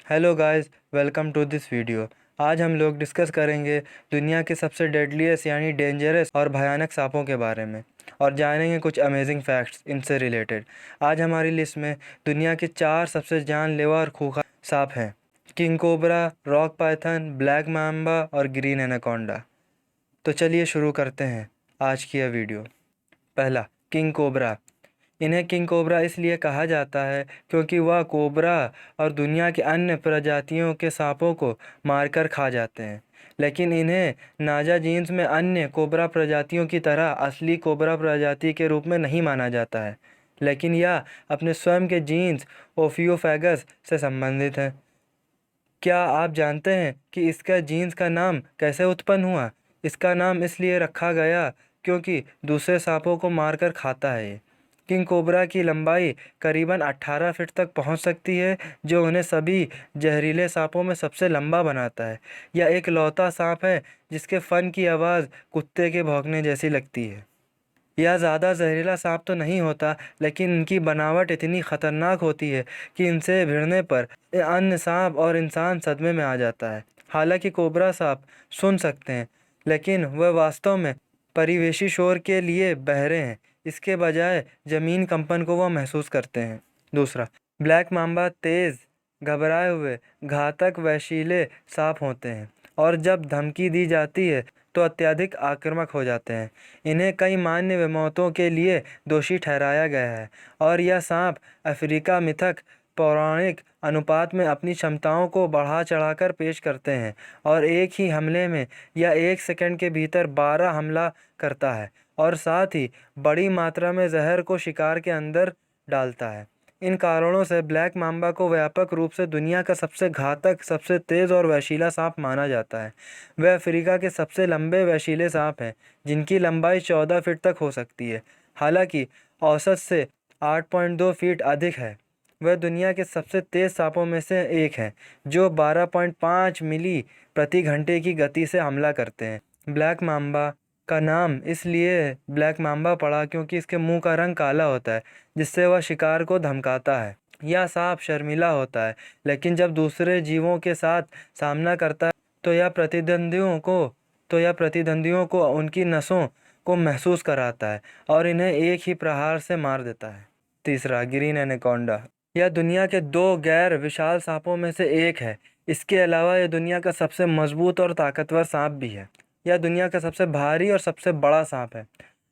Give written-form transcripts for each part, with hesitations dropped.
Hello guys, welcome to this video. आज हम लोग डिस्कस करेंगे दुनिया के सबसे डेडलीस्ट यानी डेंजरस और भयानक सांपों के बारे में और जानेंगे कुछ अमेजिंग फैक्ट्स इनसे रिलेटेड। आज हमारी लिस्ट में दुनिया के 4 सबसे जानलेवा और खूंखार सांप हैं: king cobra, rock Python, black mamba और ग्रीन एनाकोंडा। तो चलिए शुरू करते हैं आज की यह वीडियो। पहला, किंग कोबरा। इन्हें किंग कोबरा इसलिए कहा जाता है क्योंकि वह कोबरा और दुनिया के अन्य प्रजातियों के सांपों को मारकर खा जाते हैं, लेकिन इन्हें नाजा जीन्स में अन्य कोबरा प्रजातियों की तरह असली कोबरा प्रजाति के रूप में नहीं माना जाता है, लेकिन यह अपने स्वयं के जीन्स ओफियोफेगस से संबंधित है। क्या आप जानते हैं कि इसका जीन्स का नाम कैसे उत्पन्न हुआ? इसका नाम इसलिए रखा गया क्योंकि दूसरे सांपों को मारकर खाता है ये। किंग कोबरा की लंबाई करीबन 18 फीट तक पहुंच सकती है, जो उन्हें सभी जहरीले सांपों में सबसे लंबा बनाता है। यह एक लौता सांप है जिसके फन की आवाज़ कुत्ते के भौंकने जैसी लगती है। यह ज़्यादा जहरीला सांप तो नहीं होता, लेकिन इनकी बनावट इतनी खतरनाक होती है कि इनसे भिड़ने पर अन्य सांप और इंसान सदमे में आ जाता है। हालांकि कोबरा सांप सुन सकते हैं, लेकिन वह वास्तव में परिवेशी शोर के लिए बहरे हैं। इसके बजाय जमीन कंपन को वह महसूस करते हैं। दूसरा, ब्लैक माम्बा तेज़, घबराए हुए, घातक वैशिले सांप होते हैं और जब धमकी दी जाती है तो अत्यधिक आक्रामक हो जाते हैं। इन्हें कई मान्य मौतों के लिए दोषी ठहराया गया है और यह सांप अफ्रीका मिथक पौराणिक अनुपात में अपनी क्षमताओं को बढ़ा चढ़ाकर पेश करते हैं और एक ही हमले में यह 1 सेकंड के भीतर 12 हमला करता है और साथ ही बड़ी मात्रा में जहर को शिकार के अंदर डालता है। इन कारणों से ब्लैक माम्बा को व्यापक रूप से दुनिया का सबसे घातक, सबसे तेज़ और वैशिला सांप माना जाता है। वह अफ्रीका के सबसे लंबे वैशिले सांप हैं, जिनकी लंबाई 14 फीट तक हो सकती है, हालांकि औसत से 8.2 फीट अधिक है। वह दुनिया के सबसे तेज़ सांपों में से एक है, जो 12.5 मीली प्रति घंटे की गति से हमला करते हैं। ब्लैक माम्बा का नाम इसलिए ब्लैक माम्बा पड़ा क्योंकि इसके मुंह का रंग काला होता है, जिससे वह शिकार को धमकाता है। यह सांप शर्मीला होता है, लेकिन जब दूसरे जीवों के साथ सामना करता है तो यह प्रतिद्वंदियों को उनकी नसों को महसूस कराता है और इन्हें एक ही प्रहार से मार देता है। तीसरा, ग्रीन एनाकोंडा। यह दुनिया के 2 गैर विशाल सांपों में से एक है। इसके अलावा यह दुनिया का सबसे मजबूत और ताकतवर सांप भी है। यह दुनिया का सबसे भारी और सबसे बड़ा सांप है।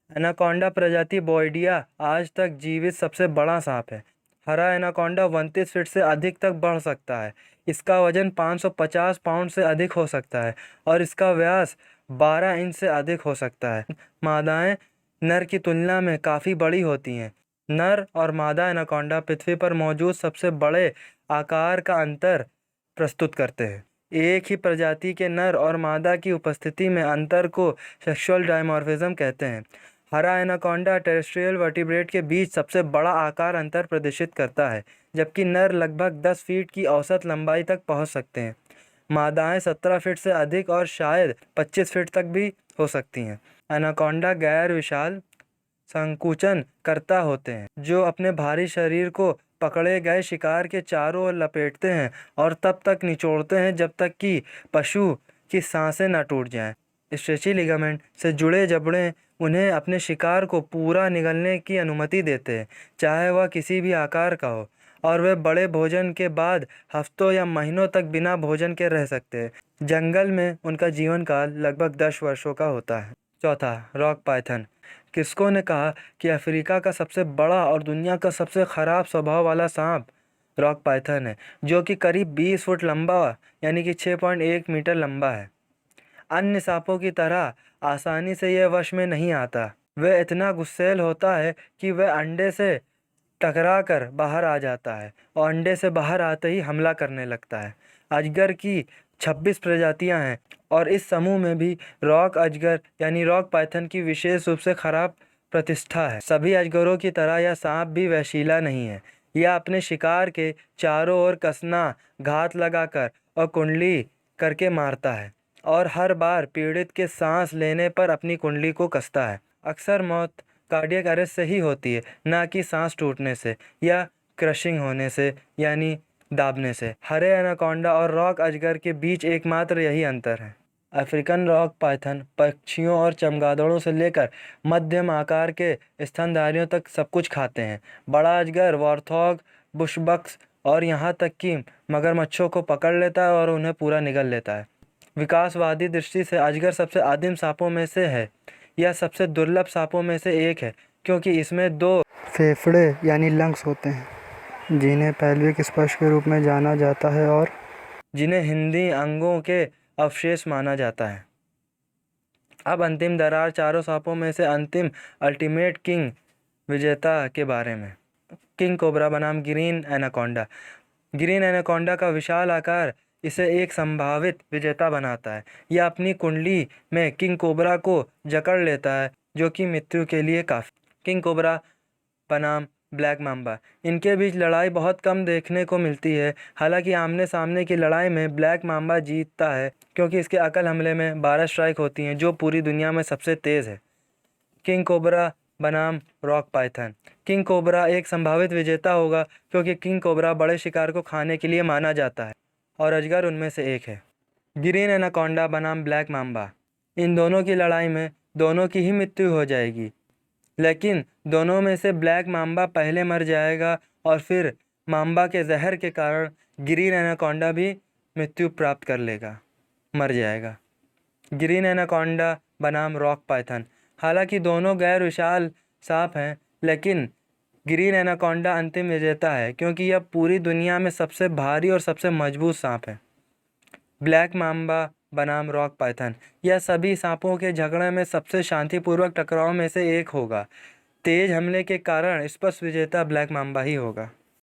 एनाकोंडा प्रजाति बॉयडिया आज तक जीवित सबसे बड़ा सांप है। हरा एनाकोंडा 29 फीट से अधिक तक बढ़ सकता है। इसका वजन 550 पाउंड से अधिक हो सकता है और इसका व्यास 12 इंच से अधिक हो सकता है। मादाएं नर की तुलना में काफ़ी बड़ी होती हैं। नर और मादा एनाकोंडा पृथ्वी पर मौजूद सबसे बड़े आकार का अंतर प्रस्तुत करते हैं। एक ही प्रजाति के नर और मादा की उपस्थिति में अंतर को सेक्सुअल डायमॉर्फिज्म कहते हैं। हरा एनाकोंडा टेरेस्ट्रियल वर्टिब्रेट के बीच सबसे बड़ा आकार अंतर प्रदर्शित करता है, जबकि नर लगभग 10 फीट की औसत लंबाई तक पहुंच सकते हैं। मादाएं 17 फीट से अधिक और शायद 25 फीट तक भी हो सकती हैं। एनाकोंडा गैर विशाल संकुचन करता होते हैं, जो अपने भारी शरीर को पकड़े गए शिकार के चारों ओर लपेटते हैं और तब तक निचोड़ते हैं जब तक कि पशु की सांसें न टूट जाएं। स्ट्रेची लिगामेंट से जुड़े जबड़े उन्हें अपने शिकार को पूरा निगलने की अनुमति देते हैं, चाहे वह किसी भी आकार का हो, और वे बड़े भोजन के बाद हफ्तों या महीनों तक बिना भोजन के रह सकते हैं। जंगल में उनका जीवन काल लगभग 10 वर्षों का होता है। चौथा, रॉक पाइथन। किस्को ने कहा कि अफ्रीका का सबसे बड़ा और दुनिया का सबसे खराब स्वभाव वाला सांप रॉक पाइथन है, जो कि करीब 20 फुट लंबा यानी कि 6.1 मीटर लंबा है। अन्य सांपों की तरह आसानी से यह वश में नहीं आता। वह इतना गुस्सैल होता है कि वह अंडे से टकरा कर बाहर आ जाता है और अंडे से बाहर आते ही हमला करने लगता है। अजगर की 26 प्रजातियां हैं और इस समूह में भी रॉक अजगर यानी रॉक पाइथन की विशेष रूप से खराब प्रतिष्ठा है। सभी अजगरों की तरह यह सांप भी वैशिला नहीं है। यह अपने शिकार के चारों ओर कसना, घात लगाकर और कुंडली करके मारता है और हर बार पीड़ित के सांस लेने पर अपनी कुंडली को कसता है। अक्सर मौत कार्डियक अरेस्ट से ही होती है, ना कि सांस टूटने से या क्रशिंग होने से यानी दाबने से। हरे एनाकोंडा और रॉक अजगर के बीच एकमात्र यही अंतर है। अफ्रीकन रॉक पाइथन पक्षियों और चमगादड़ों से लेकर मध्यम आकार के स्तनधारियों तक सब कुछ खाते हैं। बड़ा अजगर वॉर्थॉग, बुशबक्स और यहाँ तक कि मगरमच्छों को पकड़ लेता है और उन्हें पूरा निगल लेता है। विकासवादी दृष्टि से अजगर सबसे आदिम सांपों में से है। यह सबसे दुर्लभ सांपों में से एक है क्योंकि इसमें 2 फेफड़े यानी लंग्स होते हैं, जिन्हें पेल्विक स्पर्श के रूप में जाना जाता है और जिन्हें हिंदी अंगों के अवशेष माना जाता है। अब अंतिम दरार चारों सांपों में से अंतिम अल्टीमेट किंग विजेता के बारे में। किंग कोबरा बनाम ग्रीन एनाकोंडा। ग्रीन एनाकोंडा का विशाल आकार इसे एक संभावित विजेता बनाता है। यह अपनी कुंडली में किंग कोबरा को जकड़ लेता है, जो कि मृत्यु के लिए काफ़ी। किंग कोबरा बनाम ब्लैक माम्बा। इनके बीच लड़ाई बहुत कम देखने को मिलती है। हालांकि आमने सामने की लड़ाई में ब्लैक माम्बा जीतता है क्योंकि इसके अकल हमले में 12 स्ट्राइक होती हैं, जो पूरी दुनिया में सबसे तेज़ है। किंग कोबरा बनाम रॉक पाइथन। किंग कोबरा एक संभावित विजेता होगा क्योंकि किंग कोबरा बड़े शिकार को खाने के लिए माना जाता है और अजगर उनमें से एक है। ग्रीन एनाकोंडा बनाम ब्लैक माम्बा। इन दोनों की लड़ाई में दोनों की ही मृत्यु हो जाएगी, लेकिन दोनों में से ब्लैक माम्बा पहले मर जाएगा और फिर माम्बा के जहर के कारण ग्रीन एनाकोंडा भी मृत्यु प्राप्त कर लेगा, मर जाएगा। ग्रीन एनाकोंडा बनाम रॉक पाइथन। हालांकि दोनों गैर विशाल सांप हैं, लेकिन ग्रीन एनाकोंडा अंतिम विजेता है क्योंकि यह पूरी दुनिया में सबसे भारी और सबसे मजबूत सांप है। ब्लैक माम्बा बनाम रॉक पाइथन। यह सभी सांपों के झगड़े में सबसे शांतिपूर्वक टकराव में से एक होगा। तेज हमले के कारण स्पष्ट विजेता ब्लैक माम्बा ही होगा।